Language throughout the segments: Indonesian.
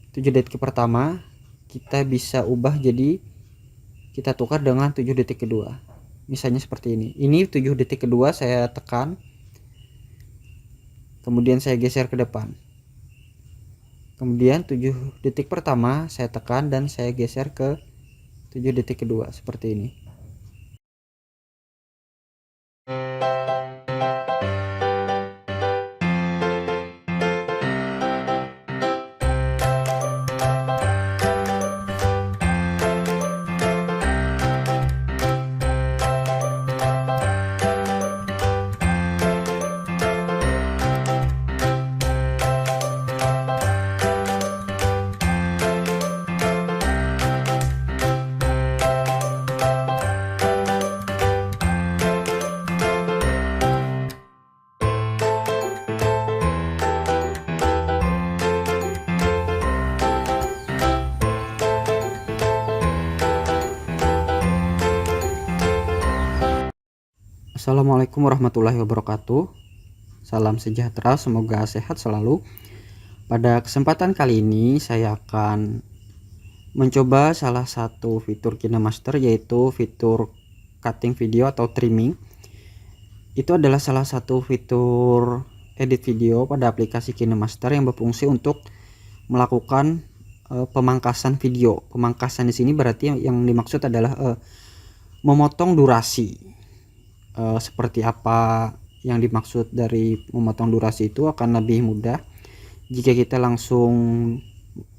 7 detik pertama kita bisa ubah jadi kita tukar dengan 7 detik kedua. Misalnya seperti ini. Ini 7 detik kedua saya tekan, kemudian saya geser ke depan. Kemudian 7 detik pertama saya tekan dan saya geser ke 7 detik kedua seperti ini. Assalamualaikum warahmatullahi wabarakatuh. Salam sejahtera, semoga sehat selalu. Pada kesempatan kali ini saya akan mencoba salah satu fitur KineMaster, yaitu fitur cutting video atau trimming. Itu adalah salah satu fitur edit video pada aplikasi KineMaster yang berfungsi untuk melakukan pemangkasan video. Pemangkasan di sini berarti yang dimaksud adalah memotong durasi. Seperti apa yang dimaksud dari memotong durasi itu akan lebih mudah jika kita langsung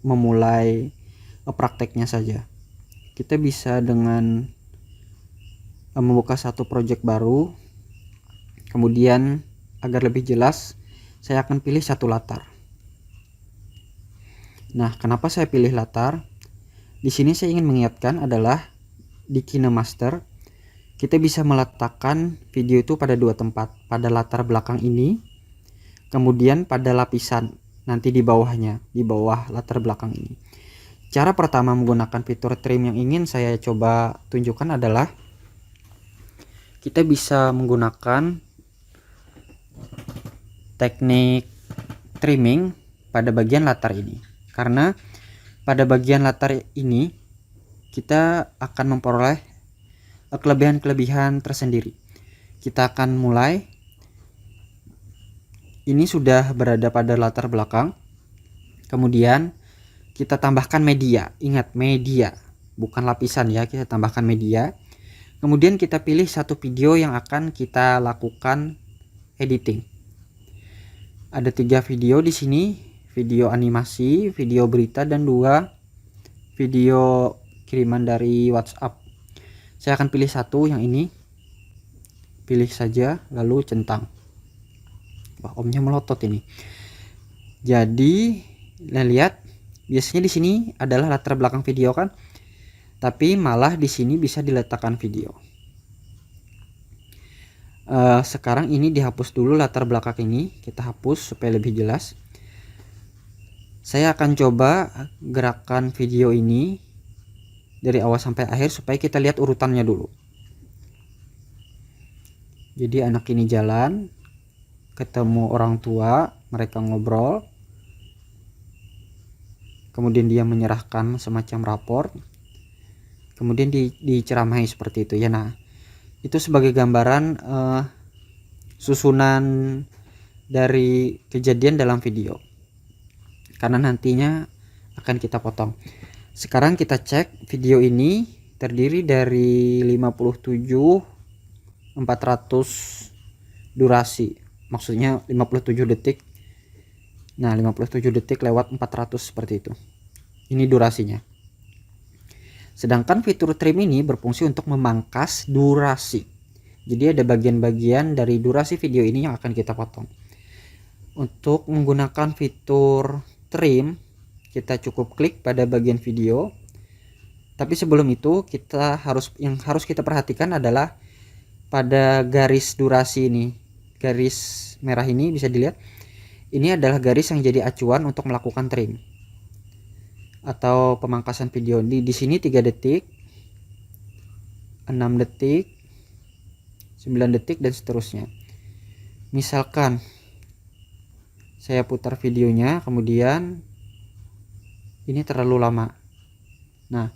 memulai prakteknya saja. Kita bisa dengan membuka satu project baru, kemudian agar lebih jelas saya akan pilih satu latar. Nah, kenapa saya pilih latar? Di sini saya ingin mengingatkan adalah di KineMaster kita bisa meletakkan video itu pada dua tempat, pada latar belakang ini, kemudian pada lapisan nanti di bawahnya, di bawah latar belakang ini. Cara pertama menggunakan fitur trim yang ingin saya coba tunjukkan adalah kita bisa menggunakan teknik trimming pada bagian latar ini. Karena pada bagian latar ini kita akan memperoleh kelebihan-kelebihan tersendiri. Kita akan mulai. Ini sudah berada pada latar belakang. Kemudian kita tambahkan media. Ingat, media, bukan lapisan ya. Kita tambahkan media. Kemudian kita pilih satu video yang akan kita lakukan editing. Ada 3 video di sini, video animasi, video berita, dan 2 video kiriman dari WhatsApp. Saya akan pilih satu yang ini. Pilih saja lalu centang. Wah, omnya melotot ini. Jadi, lihat, biasanya di sini adalah latar belakang video kan? Tapi malah di sini bisa diletakkan video. Sekarang ini dihapus dulu latar belakang ini, kita hapus supaya lebih jelas. Saya akan coba gerakan video ini dari awal sampai akhir supaya kita lihat urutannya dulu. Jadi anak ini jalan, ketemu orang tua, mereka ngobrol, kemudian dia menyerahkan semacam raport, kemudian diceramahi seperti itu ya. Nah, itu sebagai gambaran susunan dari kejadian dalam video, karena nantinya akan kita potong. Sekarang kita cek video ini terdiri dari 57 400 durasi, maksudnya 57 detik. Nah, 57 detik lewat 400 seperti itu. Ini durasinya. Sedangkan fitur trim ini berfungsi untuk memangkas durasi. Jadi ada bagian-bagian dari durasi video ini yang akan kita potong. Untuk menggunakan fitur trim, kita cukup klik pada bagian video. Tapi sebelum itu yang harus kita perhatikan adalah pada garis durasi ini, garis merah ini bisa dilihat. Ini adalah garis yang jadi acuan untuk melakukan trim atau pemangkasan video. Di sini 3 detik, 6 detik, 9 detik dan seterusnya. Misalkan saya putar videonya, kemudian ini terlalu lama. Nah,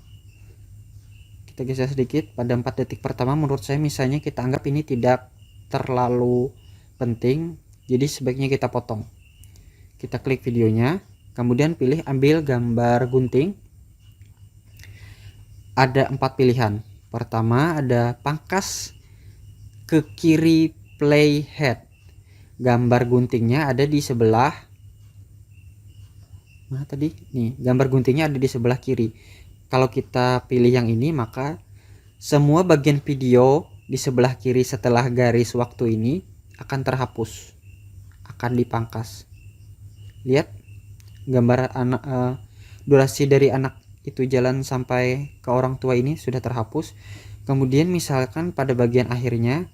kita geser sedikit pada 4 detik pertama. Menurut saya misalnya kita anggap ini tidak terlalu penting, jadi sebaiknya kita potong. Kita klik videonya, kemudian pilih ambil gambar gunting. Ada 4 pilihan. Pertama ada pangkas ke kiri playhead. Gambar guntingnya ada di sebelah mana tadi? Nih, gambar guntingnya ada di sebelah kiri. Kalau kita pilih yang ini, maka semua bagian video di sebelah kiri setelah garis waktu ini akan terhapus, akan dipangkas. Lihat gambar anak, durasi dari anak itu jalan sampai ke orang tua ini sudah terhapus. Kemudian misalkan pada bagian akhirnya,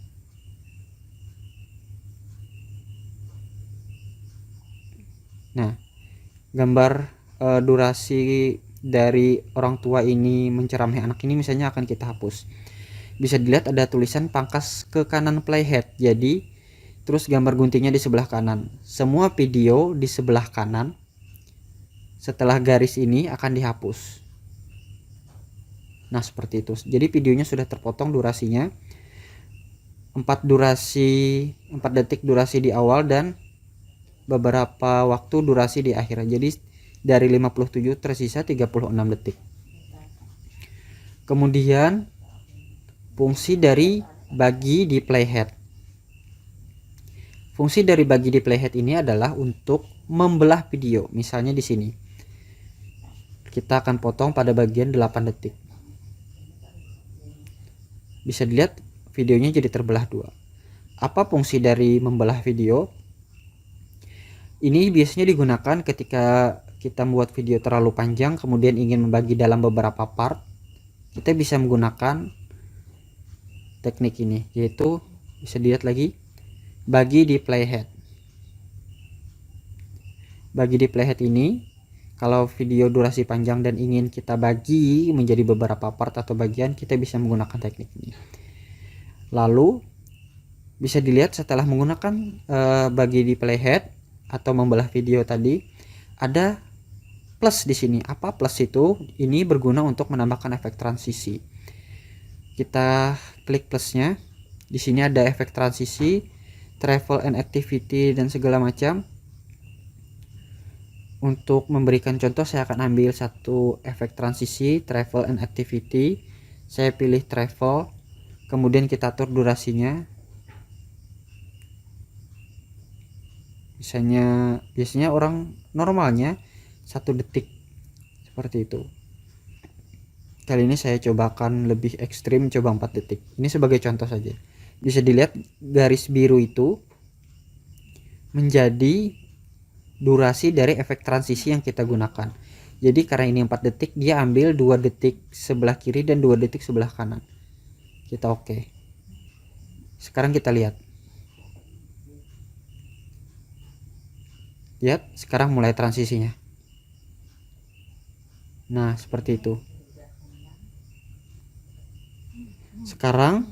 nah gambar durasi dari orang tua ini menceramahi anak ini misalnya akan kita hapus. Bisa dilihat ada tulisan pangkas ke kanan playhead, jadi terus gambar guntingnya di sebelah kanan. Semua video di sebelah kanan setelah garis ini akan dihapus. Nah seperti itu. Jadi videonya sudah terpotong durasinya, 4 detik durasi di awal dan beberapa waktu durasi di akhir. Jadi dari 57 tersisa 36 detik. Kemudian fungsi dari bagi di playhead. Fungsi dari bagi di playhead ini adalah untuk membelah video. Misalnya di sini. Kita akan potong pada bagian 8 detik. Bisa dilihat videonya jadi terbelah dua. Apa fungsi dari membelah video? Ini biasanya digunakan ketika kita membuat video terlalu panjang kemudian ingin membagi dalam beberapa part. Kita bisa menggunakan teknik ini, yaitu bisa dilihat lagi bagi di playhead. Bagi di playhead ini, kalau video durasi panjang dan ingin kita bagi menjadi beberapa part atau bagian, kita bisa menggunakan teknik ini. Lalu bisa dilihat setelah menggunakan bagi di playhead atau membelah video tadi, ada plus di sini. Apa plus itu? Ini berguna untuk menambahkan efek transisi. Kita klik plusnya. Di sini ada efek transisi, travel and activity dan segala macam. Untuk memberikan contoh, saya akan ambil satu efek transisi, travel and activity. Saya pilih travel, kemudian kita atur durasinya. Biasanya orang normalnya 1 detik seperti itu. Kali ini saya cobakan lebih ekstrim, coba 4 detik. Ini sebagai contoh saja. Bisa dilihat garis biru itu menjadi durasi dari efek transisi yang kita gunakan. Jadi karena ini 4 detik, dia ambil 2 detik sebelah kiri dan 2 detik sebelah kanan. Kita oke. Sekarang kita lihat. Lihat, sekarang mulai transisinya. Nah, seperti itu. Sekarang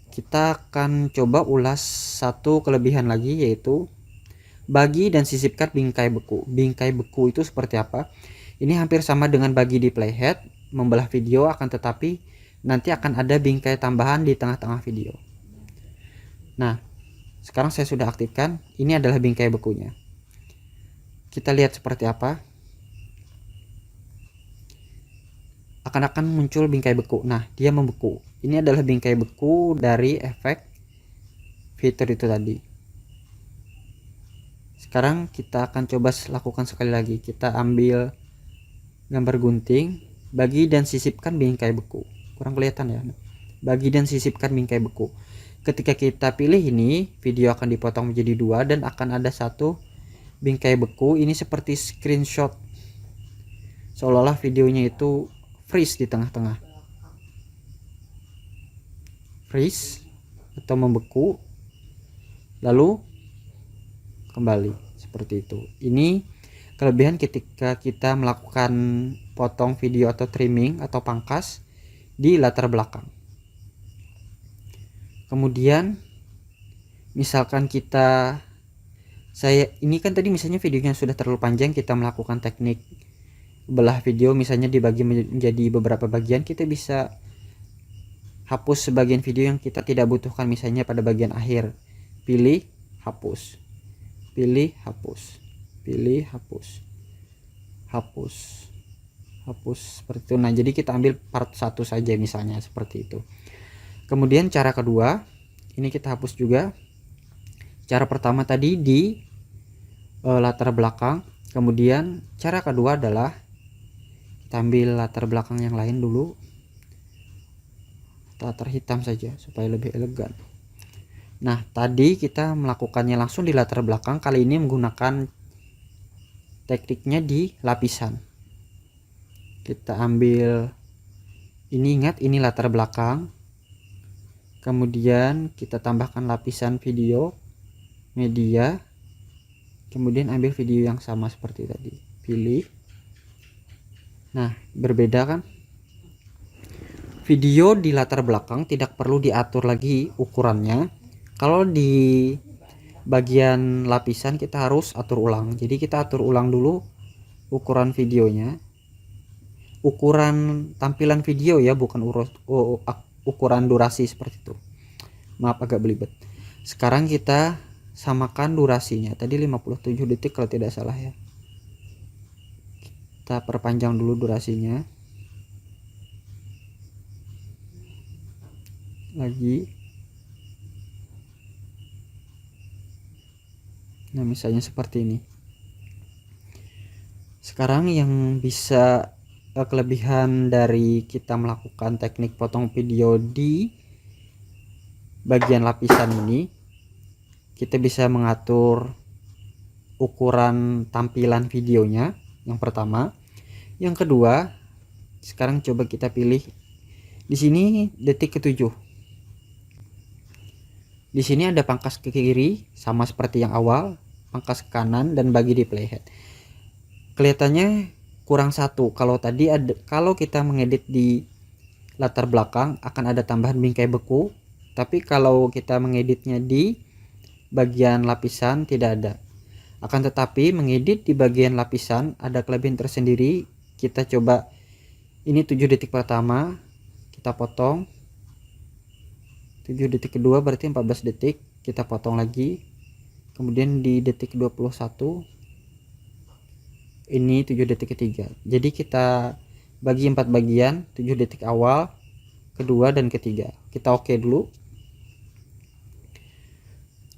kita akan coba ulas satu kelebihan lagi, yaitu bagi dan sisipkan bingkai beku. Bingkai beku itu seperti apa? Ini hampir sama dengan bagi di playhead, membelah video, akan tetapi nanti akan ada bingkai tambahan di tengah-tengah video. Nah, sekarang saya sudah aktifkan. Ini adalah bingkai bekunya. Kita lihat seperti apa. Akan muncul bingkai beku. Nah, dia membeku. Ini adalah bingkai beku dari efek fitur itu tadi. Sekarang kita akan coba lakukan sekali lagi. Kita ambil gambar gunting, bagi dan sisipkan bingkai beku. Kurang kelihatan ya. Bagi dan sisipkan bingkai beku. Ketika kita pilih ini, video akan dipotong menjadi 2 dan akan ada 1 bingkai beku. Ini seperti screenshot, seolah-olah videonya itu freeze di tengah-tengah. Freeze atau membeku, lalu kembali seperti itu. Ini kelebihan ketika kita melakukan potong video atau trimming atau pangkas di latar belakang. Kemudian misalkan kita ini kan tadi misalnya videonya sudah terlalu panjang, kita melakukan teknik belah video, misalnya dibagi menjadi beberapa bagian, kita bisa hapus sebagian video yang kita tidak butuhkan, misalnya pada bagian akhir. Pilih, hapus, pilih, hapus, pilih, hapus, hapus, hapus, seperti itu. Nah, jadi kita ambil part 1 saja misalnya seperti itu. Kemudian cara kedua, ini kita hapus juga. Cara pertama tadi di latar belakang. Kemudian cara kedua adalah kita ambil latar belakang yang lain dulu, latar hitam saja supaya lebih elegan. Nah, tadi kita melakukannya langsung di latar belakang, kali ini menggunakan tekniknya di lapisan. Kita ambil ini, ingat ini latar belakang, kemudian kita tambahkan lapisan video, media, kemudian ambil video yang sama seperti tadi, pilih. Nah, berbeda kan? Video di latar belakang tidak perlu diatur lagi ukurannya. Kalau di bagian lapisan kita harus atur ulang. Jadi kita atur ulang dulu ukuran videonya, ukuran tampilan video ya, bukan ukuran durasi seperti itu. Maaf agak belibet. Sekarang kita samakan durasinya. Tadi 57 detik kalau tidak salah ya. Kita perpanjang dulu durasinya. Lagi. Nah, misalnya seperti ini. Sekarang yang bisa kelebihan dari kita melakukan teknik potong video di bagian lapisan ini, kita bisa mengatur ukuran tampilan videonya yang pertama. Yang kedua, sekarang coba kita pilih di sini detik ke-7. Di sini ada pangkas ke kiri sama seperti yang awal, pangkas ke kanan, dan bagi di playhead. Kelihatannya kurang satu. Kalau tadi kalau kita mengedit di latar belakang akan ada tambahan bingkai beku, tapi kalau kita mengeditnya di bagian lapisan tidak ada. Akan tetapi mengedit di bagian lapisan ada kelebihan tersendiri. Kita coba ini 7 detik pertama kita potong, 7 detik kedua berarti 14 detik kita potong lagi, kemudian di detik 21 ini 7 detik ketiga. Jadi kita bagi 4 bagian, 7 detik awal, kedua, dan ketiga. Kita oke dulu.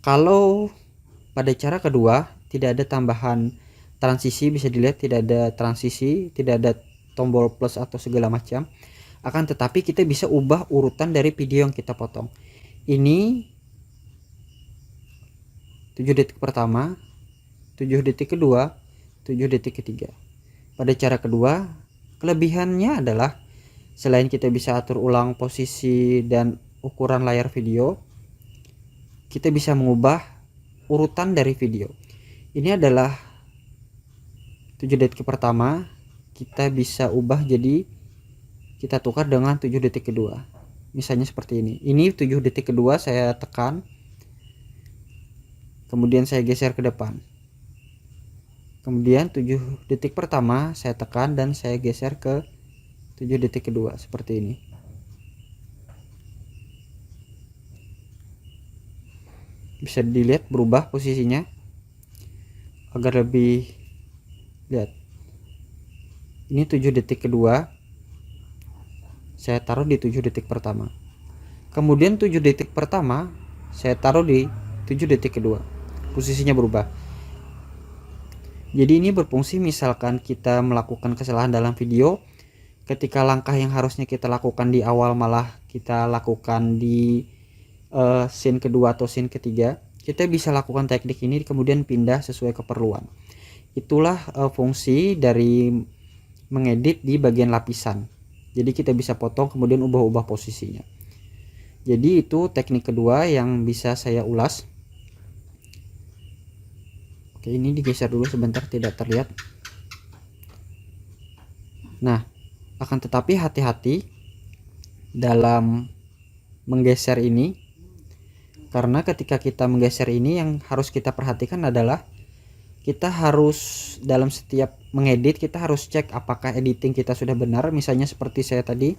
Kalau pada cara kedua tidak ada tambahan transisi, bisa dilihat tidak ada transisi, tidak ada tombol plus atau segala macam. Akan tetapi kita bisa ubah urutan dari video yang kita potong. Ini 7 detik pertama, 7 detik kedua, 7 detik ketiga. Pada cara kedua, kelebihannya adalah selain kita bisa atur ulang posisi dan ukuran layar video, kita bisa mengubah urutan dari video. Ini adalah 7 detik pertama, kita bisa ubah jadi kita tukar dengan 7 detik kedua. Misalnya seperti ini. Ini 7 detik kedua saya tekan, kemudian saya geser ke depan. Kemudian 7 detik pertama saya tekan dan saya geser ke 7 detik kedua seperti ini. Bisa dilihat berubah posisinya agar lebih lihat. Ini 7 detik kedua saya taruh di 7 detik pertama. Kemudian 7 detik pertama saya taruh di 7 detik kedua. Posisinya berubah. Jadi ini berfungsi misalkan kita melakukan kesalahan dalam video, ketika langkah yang harusnya kita lakukan di awal malah kita lakukan di scene kedua atau scene ketiga, kita bisa lakukan teknik ini kemudian pindah sesuai keperluan. Itulah fungsi dari mengedit di bagian lapisan. Jadi kita bisa potong kemudian ubah-ubah posisinya. Jadi itu teknik kedua yang bisa saya ulas. Oke, ini digeser dulu sebentar tidak terlihat. Nah, akan tetapi hati-hati dalam menggeser ini. Karena ketika kita menggeser ini, yang harus kita perhatikan adalah kita harus dalam setiap mengedit kita harus cek apakah editing kita sudah benar. Misalnya seperti saya tadi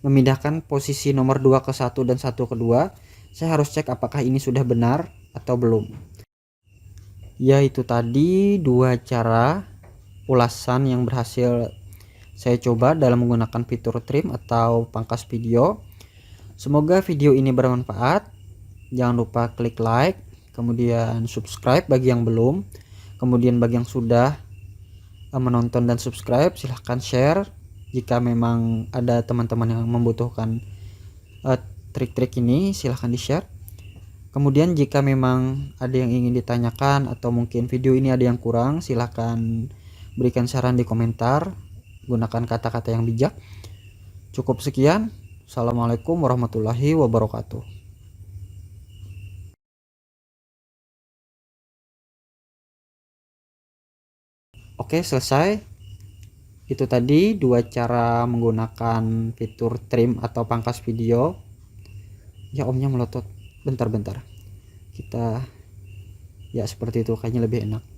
memindahkan posisi nomor 2 ke 1 dan 1 ke 2, saya harus cek apakah ini sudah benar atau belum. Yaitu tadi dua cara ulasan yang berhasil saya coba dalam menggunakan fitur trim atau pangkas video. Semoga video ini bermanfaat. Jangan lupa klik like, kemudian subscribe bagi yang belum, kemudian bagi yang sudah menonton dan subscribe silahkan share jika memang ada teman-teman yang membutuhkan trik-trik ini, silahkan di share. Kemudian jika memang ada yang ingin ditanyakan atau mungkin video ini ada yang kurang, silahkan berikan saran di komentar, gunakan kata-kata yang bijak. Cukup sekian. Assalamualaikum warahmatullahi wabarakatuh. Oke, selesai. Itu tadi dua cara menggunakan fitur trim atau pangkas video. Ya, omnya melotot. Bentar-bentar. Kita ya seperti itu kayaknya lebih enak.